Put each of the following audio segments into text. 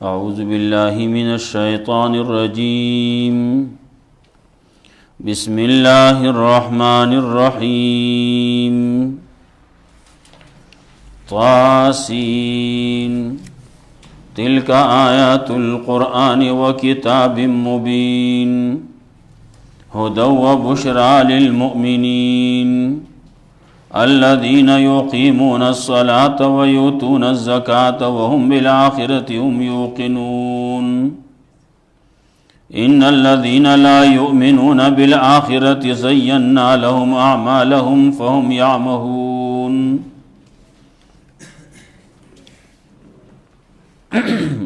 أعوذ بالله من الشيطان الرجيم بسم الله الرحمن الرحيم طاسين تلك آيات القرآن وكتاب مبين هدى وبشرى للمؤمنين الذين يقيمون الصلاة ويؤتون الزكاة وهم بالآخرة هم يوقنون إن الذين لا يؤمنون بالآخرة زينا لهم أعمالهم فهم يعمهون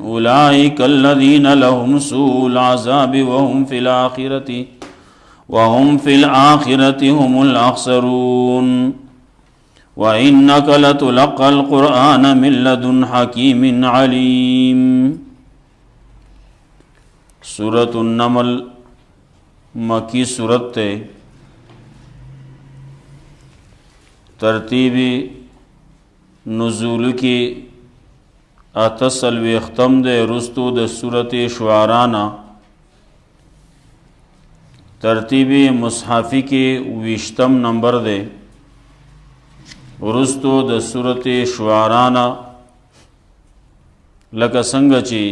أولئك الذين لهم سوء العذاب وهم في الآخرة هم الأخسرون وإنك لتلقى القرآن من لدن حكيم عليم. سورة النمل مکی سورت تے ترتیب نزول کی اتسلوی ختم دے رستو دے سورت شعرانا ترتیب مصحفی کی ویشتم نمبر دے رستو د سورت شعرانا لکه څنګه چې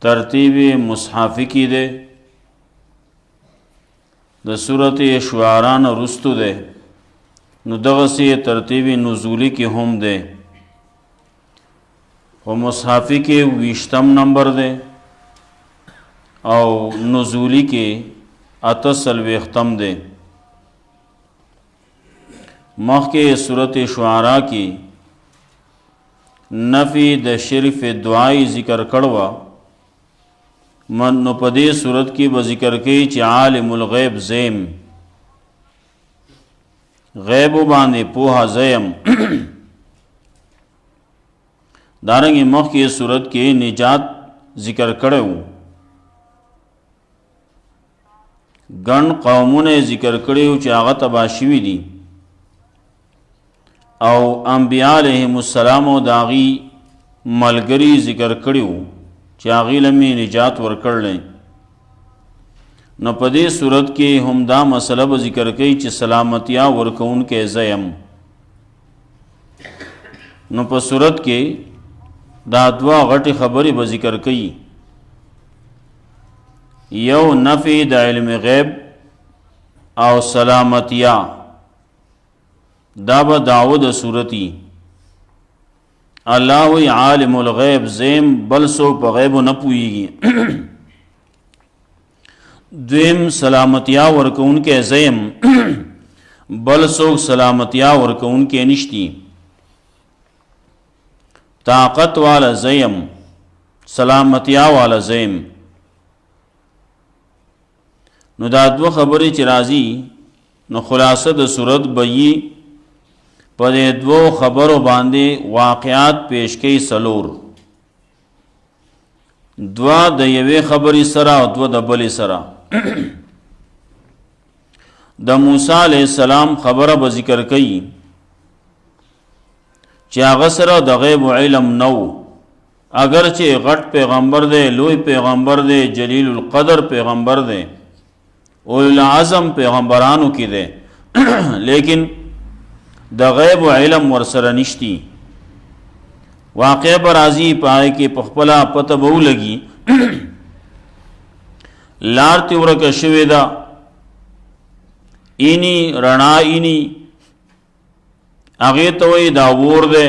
ترتیب مصحفی کی دے د سورت شعرانا رستو دے نو دغه سی ترتیب نزولی کی هم دے و مصحفی کی ویشتم نمبر دے او نزولی کی اتسلویختم دے. مخ کے صورت شعراء کی نفی د شرف دعائی ذکر کڑوا من نو پدے صورت کی بذکر کی چی عالم الغیب زیم غیب باندے پوہا زیم دارنگی مخ کے صورت کی نجات ذکر کڑو گن قومون ذکر کڑو چی آغا تباشوی دی او انبیاء علیہم السلام و داغی ملگری ذکر کریو چی آغی لمی نجات ورکر لیں. نو پدے صورت کے ہم دا مسئلہ ذکر کئی چی سلامتیا ورکون کے زیم. نو پا صورت کے دا دوا غٹ خبری ذکر کئی یو نفی دا علم غیب او سلامتیا دا با دعوت صورتی اللہ وی عالم الغیب زیم بل سو پا غیب نہ پوئیگی دویم سلامتیا ورکون کے زیم بل سو سلامتیا ورکون کے نشتی طاقت والا زیم سلامتیا والا زیم. نو دا دو خبری چرازی نو خلاصہ دا صورت بئی پدے دو خبرو باندے واقعات پیش کئی سلور دوا د یوے خبری سرا و دو د بلی سرا. د موسیٰ علیہ السلام خبر بذکر کئی چی آغا سرا د غیب علم نو اگرچہ غٹ پیغمبر دے لوی پیغمبر دے جلیل القدر پیغمبر دے اول العظم پیغمبرانو کی دے لیکن د غیب علم ورسره نشتی. واقع برازی پائے کہ پخپلا پتہ بہو لگی لارتی ورک شوی دا اینی رنا اینی اغیتوی دا وور دے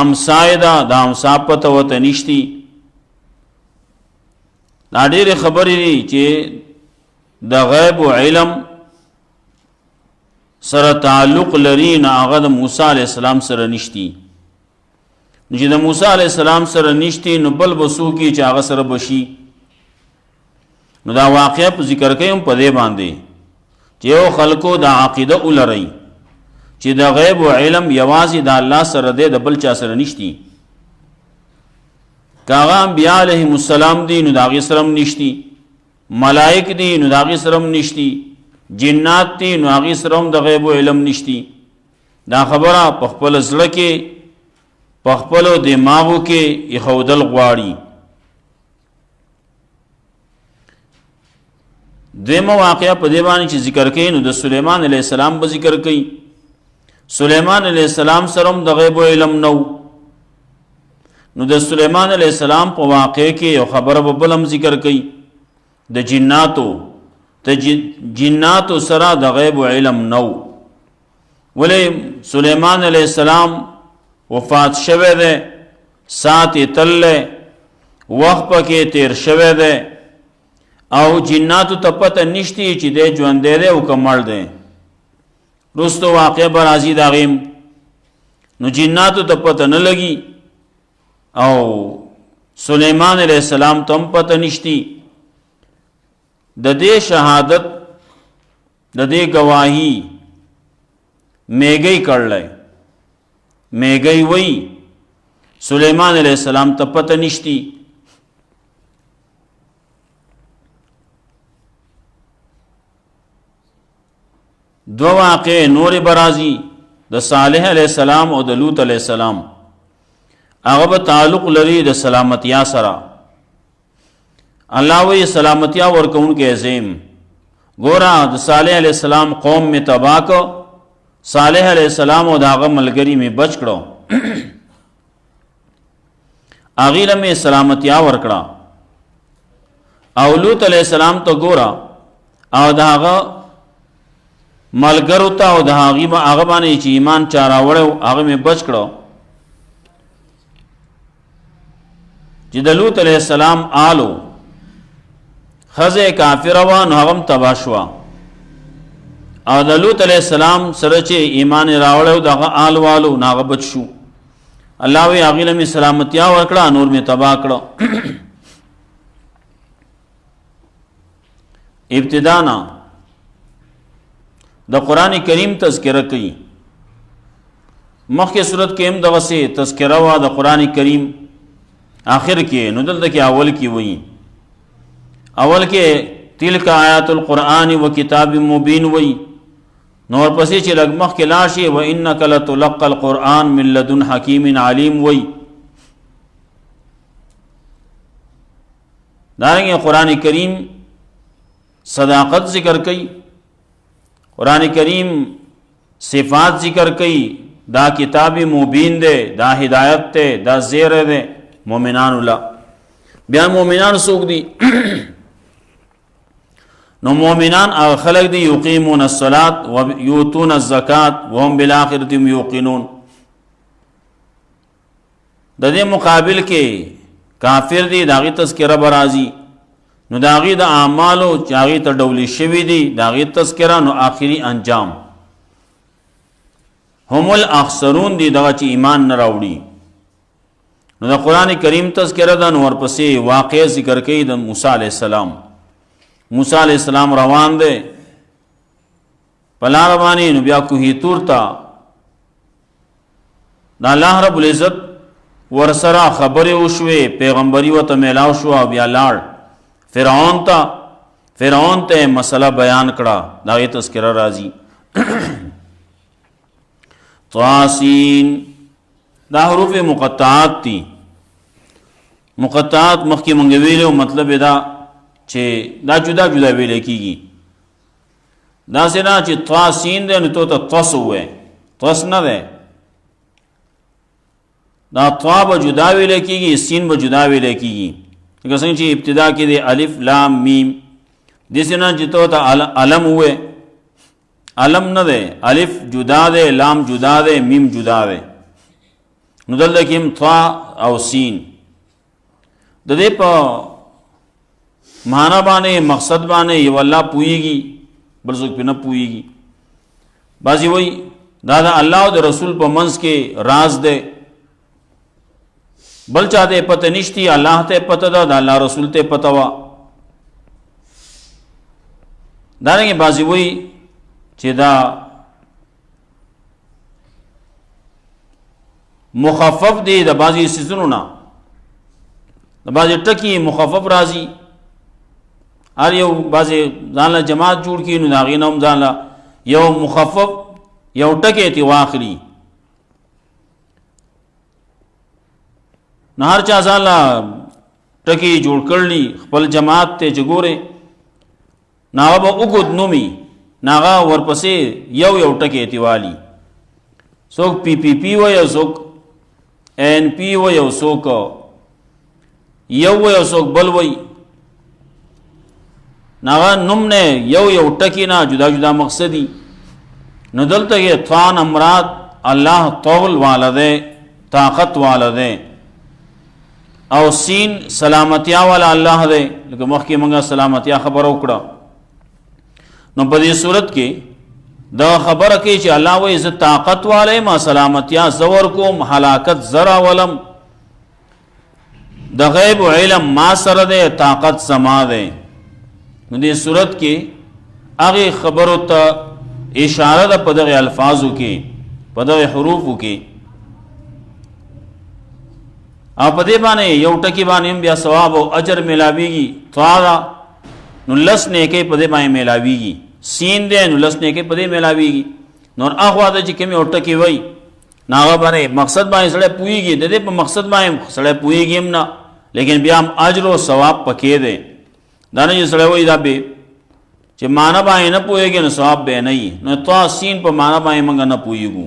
امسای دا امسا پتہ وطا نشتی. دا دیر خبری دی چی دا غیب علم سر تعلق لرین آغا دا موسیٰ علیہ السلام سر نشتی. نجی دا موسیٰ علیہ السلام سر نشتی نو بل بسو کی چی آغا سر بشی. نو دا واقعہ پا ذکر کئیم پا دے باندے چی او خلقو دا عقیدہ اولا رئی چی دا غیب و علم یوازی دا اللہ سر دے دا بل چا سر نشتی. کاغا انبیاء علیہ السلام دی نو داغی سرم نشتی، ملائک دی نو داغی سرم نشتی، جنات تی نو هغې سره هم د غیب و علم نشتی. دا خبره په خپل زړه کې په خپلو دماغو کې ایښودل غواړي. دویمه واقعه په دې باندې چې ذکر کوي نو د سلیمان علیه السلام به ذکر کوي. سلیمان علیه السلام سره هم د غیب و علم نو. نو د سلیمان علیه السلام په واقع کې یو خبره به بل هم ذکر کوي د جناتو سره د غیب و علم نو. ولی سلیمان علیہ السلام وفات شوه ده، سات تله وقت پکې تیر شوه ده او جناتو ته پته نشتی چې د ژوند دی او کمړ دی. رستو واقع برازي داغیم نو جناتو ته پته نه لګي او سلیمان علیہ السلام ته هم پته نشتی. د دې شهادت د دې گواهی میگئی کړلای. میگئی وی سلیمان علیہ السلام ته پته نشتی. دو واقع نور برازی د صالح علیہ السلام او د لوط علیہ السلام. هغه به تعلق لري د سلامتیا سره. الله وی سلامتیا ورکون کې عظیم. ګورا د صالح علیہ السلام قوم می تباہ کو، صالح علیہ السلام او داغه ملګری می بچ کړو. اغیله می سلامتیا ورکړه. او لوط علیہ السلام ته ګورا او داغه ملګرو ته او داغه باندې چې ایمان چارا وړو هغه می بچ کړو. چې د لوط علیہ السلام آلو خزه کافر وان هغم تبا شوا او د لوط علیہ السلام سره چې ایمان راوړو دغه آل والو ناغه بچ شو. الله وی هغه می سلامتیا ورکړه نور می تبا کړه. ابتدانا د قران کریم تذکرہ کوي. مخکې صورت کې هم دغه سي تذکرہ وا د قران کریم آخر کې نو دلته کې اول کې وایي. اول کې تلک آیات القرآن و کتاب مبین وی. نور پسې چې لږ مخکې لاړ شي و انک لتلقى القرآن من لدن حکیم علیم وی. دارنګه قرآن کریم صداقت ذکر کوي. قرآن کریم صفات ذکر کوي. دا کتاب مبین دے، دا ہدایت دے، دا زیر دے مومنان اللہ. بیا مومنان سوک دی نو مومنان خلق دی یقیمون الصلاة و یوتون الزکاة وهم بالآخرة هم یوقنون. د دې مقابل کې کافر دی داغی تذکرہ برازی نو داغی دا اعمالو چاغی ته ډولی شوی دی داغی تذکرہ نو آخری انجام هم الاخسرون دی دغه چې ایمان نه راوړي. نو د قرآن کریم تذکرہ دا نو ورپسې واقع ذکر کوي د موسی علیہ السلام. موسی علیہ السلام روان دے پلار باندې نو بیا کوهی تور تا دا الله رب العزت ورسره خبره وشوي پیغمبري وته میلاو شو او بیا لاړ فرعون ته مسله بیان کړه. دا یې تذکرہ راځي. طاسین دا حروف مقطعات دي. مقطعات مخکې مونږ ویلو مطلب دا چې دا جدا جدا ویل کیږي. دا سره چې طاسین ده نو ته طس وې طس نه ده. دا طا به جدا ویل کیږي، سین به جدا ویل کیږي. لکه څنګه چې ابتدا کې د الف لام میم د سره چې ته علم وې علم نه ده. الف جدا ده، لام جدا ده، میم جدا ده. نو دلته کې طا او سین د دې په معنی باندې مقصد باندې یو الله پويږي بل څوک نه پويږي. بعضی وای دا د الله او د رسول په منځ کې راز ده بل چاته پته نشتی. الله ته پته ده، د الله رسول ته پته وا. دا نه بعضی وای چې دا مخفف دی د بعضی سيزونو نه، د بعضی ټکی مخفف راځي هر یو بعضې ځان له جماعت جوړ کړي نو د هغې نه هم ځان له یو مخفف یو ټکی ترې واخلي نو هر چا ځان له ټکي جوړ کړلي خپل جماعت ته چې ګورې نو هغه به اوږد نومي نو هغه ورپسې یو یو ټکی ترې والي څوک پی پی پی وایي او څوک این پی وایي او څوک یو وایي او څوک بل وایي نو هغه نوم نه یو یو ټکي نه جدا جدا مقصدي نو دلته کې طعن مراد الله طول والا دی طاقت والا دی او سین سلامتیا والا الله دی لکه مخکې موږ سلامتیا خبره وکړه نو په دې صورت کې دا خبره کوي چې الله وایي زه طاقت والا یم سلامتیا زور کوم هلاکت زرا ولم د غیب علم ما سره دی طاقت زما دی نو دې صورت کې هغې خبرو ته اشاره ده په دغه الفاظو کې په دغه حروفو کې او په دې باندې یو ټکي باندې هم بیا ثواب او اجر میلاویږي طاعه نو لس نیکۍ په دې باندې میلاویږي سین دی نو لس نیکۍ په دې میلاویږي نور هغه ده چې کوم یو ټکي وایي نو هغه باندې مقصد باندې سړی پوهېږي د دې په مقصد باندې سړی پوهېږي هم نه لیکن بیا هم اجر او ثواب پکې دی دا نه چې سړی وایي دا به چې معنا باندې نه پوهېږي نو ثواب به نه وي نو طا سین په معنا باندې موږ نه پوهېږو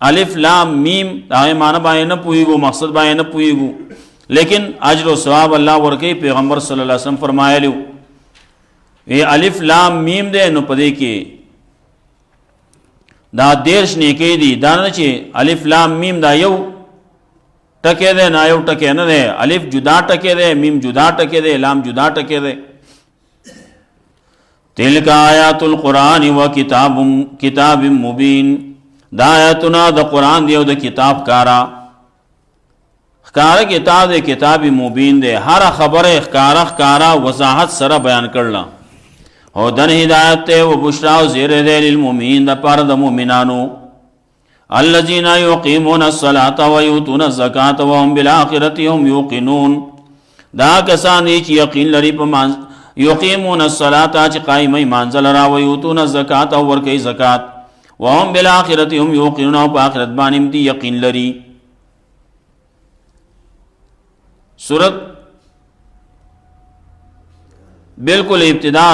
الف لام میم هغې معنا باندې نه پوهېږو مقصد باندې نه پوهېږو لیکن اجر و ثواب الله ورکوي پیغمبر صلی الله علیه وسلم فرمایلی وی الف لام میم دی نو په دې کې دا 13 نیکۍ دي دا نه چې الف لام میم دا یو ټکی دی نه یو ټکی نه دی الف جدا ټکی دی میم جدا ټکی دی لام جدا ټکی دی تلک آیات القرآن و کتاب مبین دا آیاتنا د قرآن دی او د کتاب کارا ښکارا کتاب دی کتاب مبین دی هر خبره ښکارا وضاحت سره بیان کړله او دن هدایت ته و بشرا او زیر دی للمؤمنین د پاره د مؤمنانو الذين يقيمون الصلاة ويؤتون الزكاة وهم بالآخرة هم يوقنون دا کسان چې یقین لري په یقیمون الصلاة چې قائمه مانځه لرا ویؤتون الزکاة او ورکوي زکات وهم بالآخرة هم یوقنون او په آخرت باندې هم دي یقین لري سورت بالکل ابتدا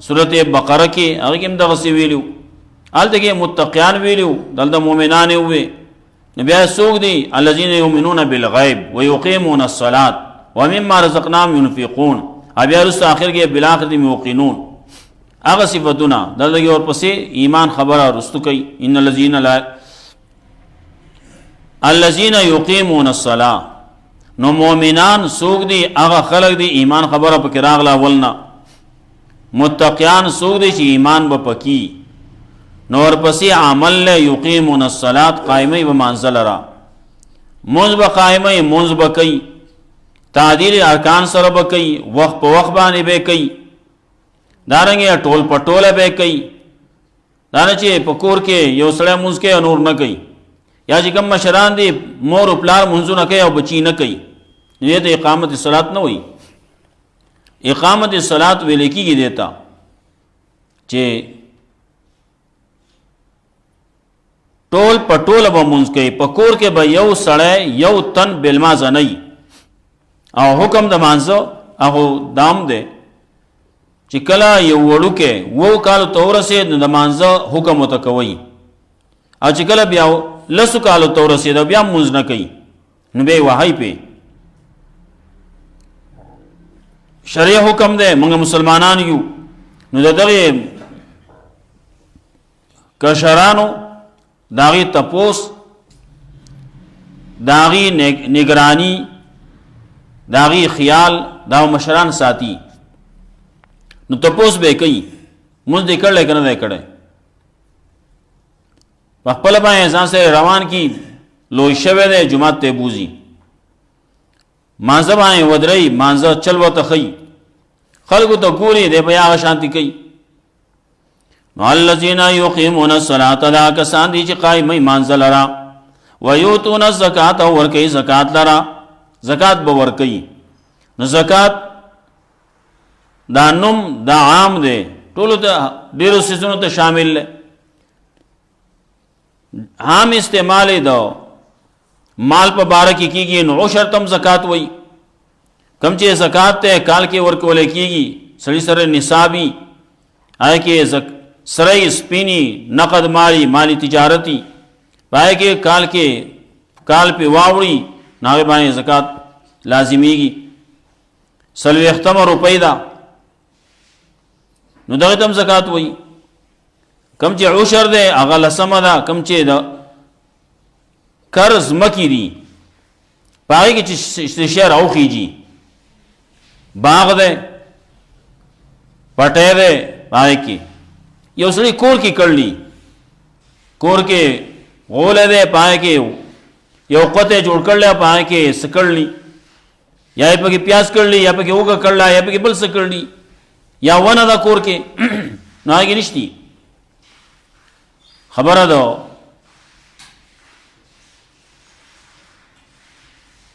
سورت بقره کې هغه کې هم دغسې ویلو هلته کې متقیان ویلو دلته مؤمنان یې ووې نو بیا څوک دي الذین یؤمنون بالغیب ویقیمون الصلاة ومما رزقناهم ينفقون بیا رسته آخر کې بالآخرة هم یوقنون هغه صفتونه دلته کې ورپسې ایمان خبره رستو کوي ان الذین یقیمون الصلاة نو مؤمنان څوک دي هغه خلق دي ایمان خبره پکې راغله اولنا متقیان څوک دي چې ایمان به پکې نو ورپسې عمل له یقیمون الصلاة قائمه به مانځه لره مونځ به قائمه مونځ به کوي تعدیل ارکان سره به کوي وخت په وخت باندې به کوي دارنګه ټول پټوله به کوي دا نه چې په کور کې یو سړی مونځ کوي نور نه کوي یا چې کوم مشران دي مور او پلار مونځونه کوي او بچی نه کوي دې ته اقامت الصلاة نه وایي اقامت الصلاة ویل کېږي دیتا چې ټول پټوله به مونځ کوي په کور کې به یو سړی یو تن بلمازه نه وي او حکم د مانځه هغه دام دی چې کله یو وړوکی 9 کالو ته ورسېد نو د مانځه حکم ورته کوي او چې کله بیا 10 کالو ته ورسېد بیا مونځ نه کوي نو بیا یې وهئ پې شرعي حکم دی موږ مسلمانان یو نو د دغې کشرانو د هغې تپوس د هغې نگرانی د هغې خیال دا مشران ساتي نو تپوس به کوي مونځ دې کړلی که نه دی کړی په خپله باندې ځان سره روان کي لوی شوی دی جومات ته بوځي مانځه باندې ودرئ مانځه چل ورته ښیي خلکو ته ګوري دی به هغه شانتي کوي نو الذین یقیمون الصلاة دا کسان دي چې قایمه مانځه لره ویؤتون الزکاة او ورکوي زکات لره زکات به ورکوي نو زکات دا نوم دا عام دی ټولو ته ډېرو څیزونو ته شامل دی عام استعمال دا مال په باره کې کېږي نو عشر تم زکات وایي کم چې زکات ته کال کې ورکولی کېږي سړي سره نصابي هغه کې سرای سپینی نقد مالی تجارتی پای کې کال په واوړي ناوې باندې زکات لازمیږي 40 روپۍ ده نو دغه تم زکات وایي کم چې عشر ده هغه لسمه ده کم چې د قرض مکی دي پای کې چې شهر او خيږي باغ ده پټه ده پای کې یو سړي کور کې کړلی کور کې غوله ده پای کې یو قطه جوړ کړل پای کې سکړلی یا په کې پیاز کړلی یا په کې اوګه کړلا یا په کې بل سکړلی یا ونه دا کور کې نه هغه نشتی خبره ده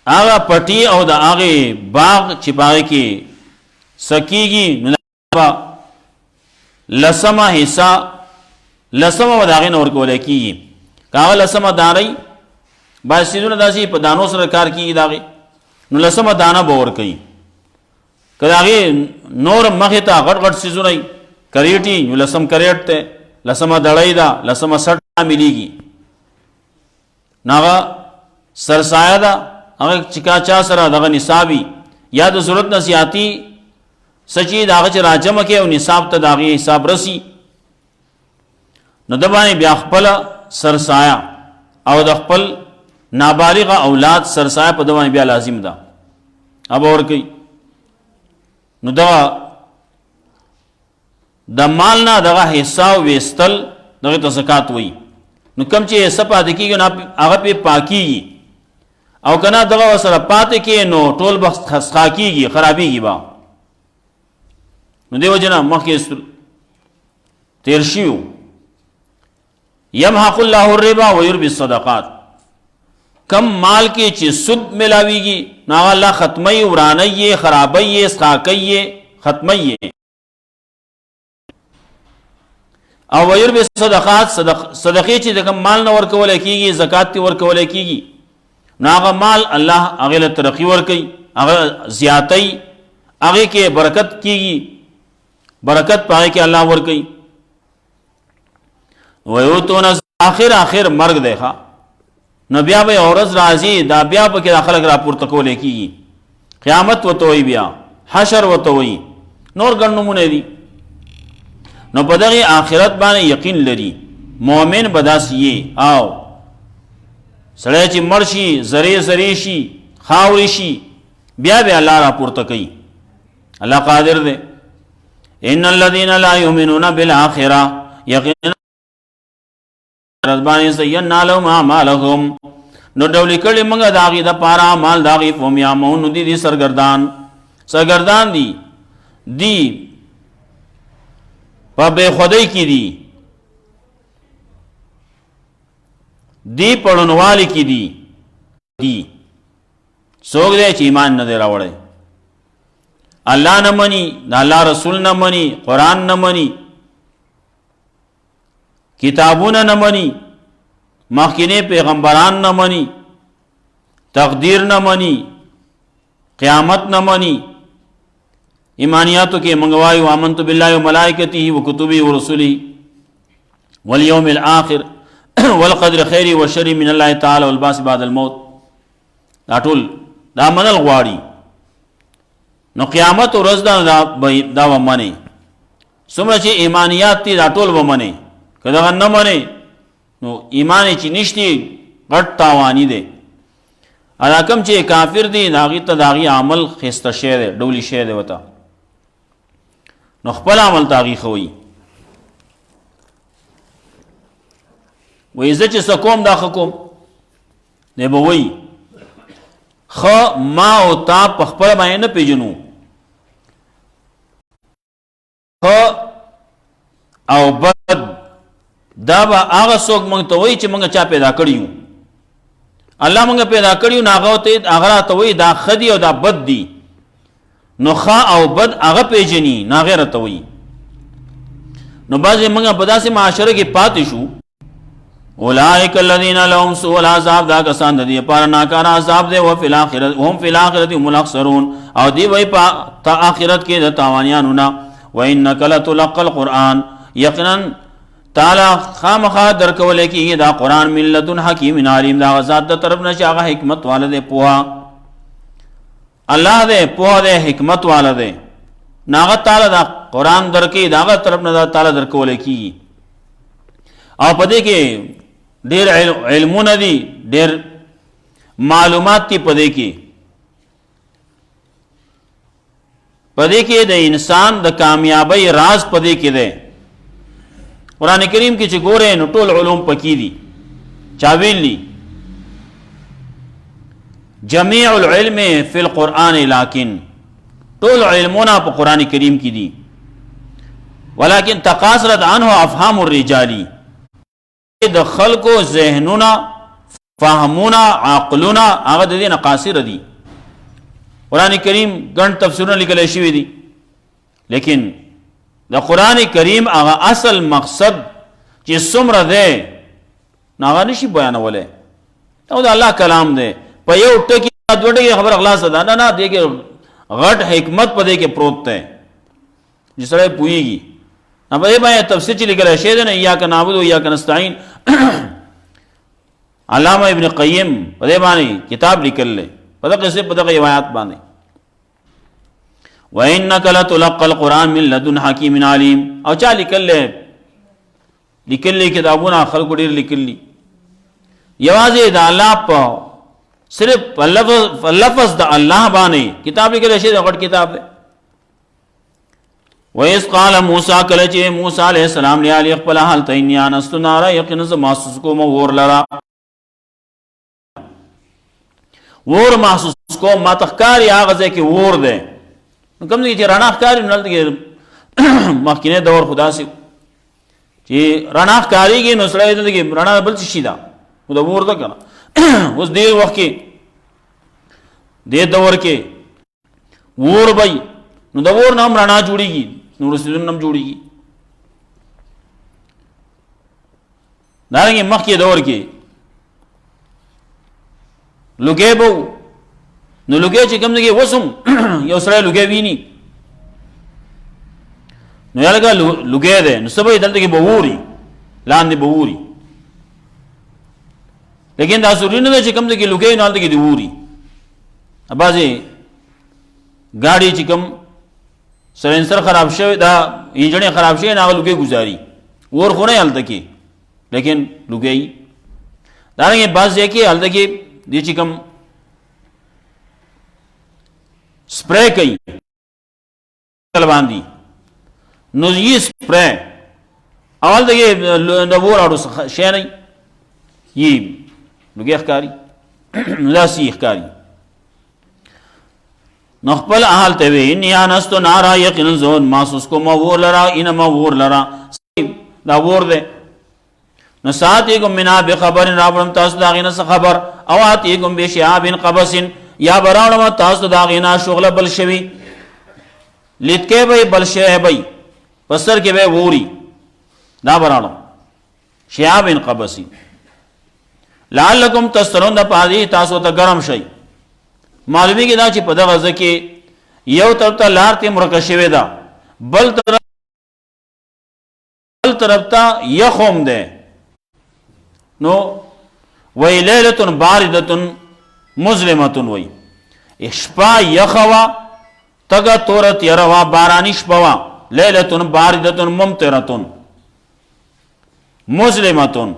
هغه پټي او د هغه باغ چې پای کې سکیږي لسمه حصہ لسمه وداغه نور کولای کیږي کاغه لسمه داري باسیدونه داسي په دانو سره کار کیږي داغه نو لسمه دانه باور کوي کداغه نور مخه ته غټ غټ سيزونه کریټي نو لسم کریټ ته لسمه دړای دا لسمه سټ مليږي ناغه سرسایا دا هغه چکا چا سره دغه نصابي یا د ضرورت نصيحتي سچي داغه چې راجمه کې او نصاب ته داغه حساب رسی نو د باندې بیا خپل سرسایا او د خپل نابالغ اولاد سرسایا په دوانې بیا لازم ده اب اور کوي نو دا د مال نه دغه حصہ وستل دغه ته زکات وایي نو کم چې حصہ پاتې کیږي نو هغه په پاکي او کنه دغه سره پاتې کې نو ټول بخت خسخا کیږي خرابيږي با نو دیو جنا مخکې تیر شیو یمحق الله الربا ويربي الصدقات کم مال کې چې سود ملاويږي نو الله ختمي وراني خرابي اسخاکي ختمي او ويربي الصدقات صدقې چې د کم مال نه ورکول کېږي زکات تی ورکول کېږي نو هغه مال الله هغه له ترقی ورکي هغه زیاتي هغه کې برکت کېږي برکت پای کې الله ور کوي ويوتون اخر مرګ دی ښا نو بیا به اورز راځي دا بیا په کې خلک را پورته کولې کیږي قیامت وته وي بیا حشر وته وي نور ګڼنمونه دي نو په دغه آخرت باندې یقین لري مؤمن بداسي او سړی چې مرشي زری شي خاوري شي بیا به الله را پورته کوي الله قادر دی ان الذين لا يؤمنون بالاخره يقينا رضبان زينا لهم اعمالهم نو ډول کړي موږ داغي د پارا مال داغي فوم یا مون دي سرګردان دي په بے خدای کې دي پړنوالي کې دي څوک دې چې ایمان نه راوړي الله نه مني الله رسول نه مني قران نه مني کتابونه نه مني مخکینه پیغمبران نه مني تقدیر نه مني قیامت نه مني ایمانیاتو کې منغوایو آمنت بالله وملائکته وکتبه ورسله واليوم الاخر والقدر خير وشر من الله تعالى والباس بعد الموت دا ټول دا منل غواړي نو قیامت ورځ دا ومنه څومره چې ایمانیات دي دا ټول ومنه کله نه منه نو ایمان چې نشتی غټ تاوانی دی ادا کوم چې کافر دي داغي ته داغي عمل خسته شه دی ډولی شه دی وتا نو خپل عمل داغي خوي وې زه چې سکوم دا حکم نه به وای خو ما او تا په خپل باندې نه پیژنو خو او بد دا به هغه څوک مونږ ته وای چې مونږ چا پیدا کړیو الله مونږ پیدا کړیو ناغه ته هغه ته وای دا خدي او دا بد دي نو خا او بد هغه پیژني نا غیرت وي. نو بعضې موږ په داسې معاشره کې پاتې شو اولئک الذین لهم سوء العذاب، دا کسان د دې لپاره ناکاره عذاب دی، وفي الاخرة هم فی الاخرة هم الاخسرون، او دی وایي په آخرت کې د تاوانیانو نه. وانک لتلقى القرآن، یقینا تعالی خامخا درکولی کېږي دا قرآن من لدن حکیم علیم، دا ذات د طرف نه چې هغه حکمت والا دی، پوها الله دی، پوها دی، حکمت والا دی. ناغه تعالی دا قرآن درکې داغه طرف نه دا تعالی درکولی کېږي. او په دې کې ډېر علمونه دي، ډېر معلومات دي په دې کې. په دې کې د انسان د کامیابی راز په دې کې دی. قرآن کریم کې چې ګوره نو ټول علوم پکې دي. چا ویلي جميع العلم فی القرآن لیکن، ټول علمونه په قرآن کریم کې دي، ولكن تقاصرت عنه افهام الرجال، د خلقو ذهنونه فهمونه عقلونه هغه د دې نه قاصر دي. قرآن کریم ګڼ تفسیرونه لیکل شوي دي، لیکن د قرآن کریم هغه اصل مقصد چې څومره دی هغه نشي بیانولی. او د الله کلام دی، په یو ټکي دوه ټکي خبره خلاصه ده نه، دې کې غټ حکمت په دې کې پروت دی چې سړی پوهېږي. په دې باندې تفسیر چې لیکلی شوی دی نه، ایاک نعبد و ایاک نستعین، علامه ابن قیم په دې باندې کتاب لیکلی په دغه روایات باندې. وانک لتلقى القرآن من لدن حکیم علیم، او چا لیکلی کتابونه خلکو ډېر لیکلي. یوازې د الله په صرف په لفظ د الله باندې کتاب لیکلی شوی دی، غټ کتاب دی. وَإِذْ قَالَ موسی، کله چې موسی علیہ السلام لیالی خپل حال ته انی آنست نارا، یقینا زه محسوس کوم اور لرا، اور محسوس کوم، ما ته ښکاري هغه ځای کې اور دی. کوم ځای چې رڼا ښکاري نو هلته کې مخکینی دور خو داسې چې رڼا ښکارېږي نو سړی دلته کې رڼا بل څه شي ده، خو د اور ده که نه. اوس دې وخت کې دې دور کې اور به نو د اور نه هم رڼا جوړېږي، نور سیزونه هم جوړېږي. دارنګې مخکې دور کې لوګی به و، نو لوګی چې کوم ځای کې اوس هم یو سړی لوګی ویني نو یا لکه لوګی دی، نو څه به یې دلته کې به اوري، لاندې به اوري. لیکن دا ضروري نه ده چې کوم ځای کې لوګی نو هلته کې دې اوري. بعضې ګاډي چې کوم سلنسر خراب شوی، دا انجنې خراب شوی، هغه لوګی ګزاري، اور خو نه هلته کې، لیکن لوګی. دارنګې بعض ځای کې هلته کې دې چې کوم سپری کوي باندې، نو یې سپری او هلته کې د اور اړو شی نه یې لوګی ښکاري، نو داسې یې ښکاري. نو خپل احال ته وی انی آنستو نارا، یقینا زه محسوس کوم اور لرا، انما اور لرا دا اور دی. نو ساتیکم منها بخبر، راوړم تاسو د هغې نه څه خبر، او آتیکم بشهاب قبس، یا به راوړم تاسو د هغې نه شغله بل شوي، لیدکی به بل شوی به په سر کې به ووري، دا به راوړم شهاب قبس لعلکم تسترون، د پاره تاسو ته ګرم شئ. معلومیږي دا چې په دغه ځای کې یو طرف ته لار ته مرکه شوې ده، بل طرف ته یخ هم دی. نو وی لیلة باردة مظلمة، وی شپه یخه وه، تګه توره تیره وه، باراني شپه وه. لیلة باردة ممطرة مظلمة،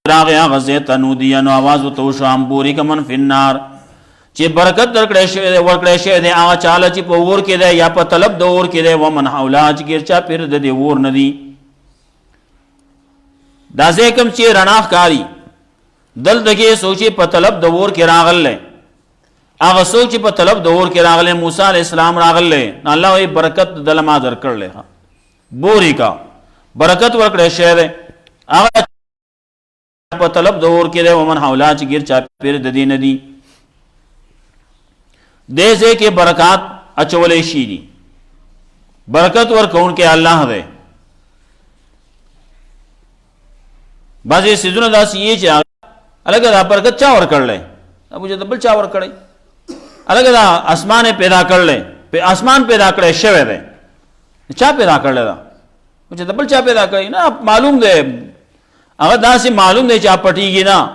راغې هغه ځای ته نودیه، نو آواز ورته وشو انبورک من فی النار، چې برکت ورکړی شوی دی هغه چاله چې په اور کې دی یا په طلب د اور کې دی، ومن حولها چې ګیر چاپېره د دې اور نه دي. دا ځای کوم چې رڼا ښکاري دلته کې څوک چې په طلب د اور کې راغلی، هغه څوک چې په طلب د اور کې راغلی موسی علیہ السلام راغلی، نو الله وایي برکت دله ما درکړلی، بورکا برکت ورکړی شوی دی هغه په طلب د اور کې دی، ومن حولها چې ګیر چاپېره د دې نه دي. دې ځای کې برکات اچولې شي دي برکت ورکوونکی الله دی بعضې څیزونه داسې یې چې الګه دا برکت چا ورکړلی ابو جهل بل چا ورکړی الګه دا اسمان پیدا کړلی اسمان پیدا کړی شوی دی چا پیدا کړلی دا چې د بل چا پیدا کړی نه معلوم دی هغه داسې معلوم دی چې پټیږي نه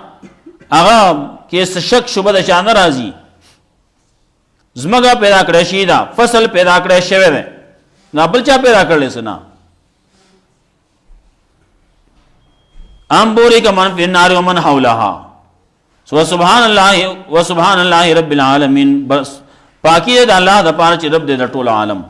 هغه کې څه شک شبه د چا نه راځي ځمکه پیدا کړی شي دا فصل پیدا کړی شوی دی نه بل چا پیدا کړلی څه نه ام بورک من فی النار ومن حولها سبحان الله رب العالمین بس پاکی د الله د پاره چې رب دې د ټول عالم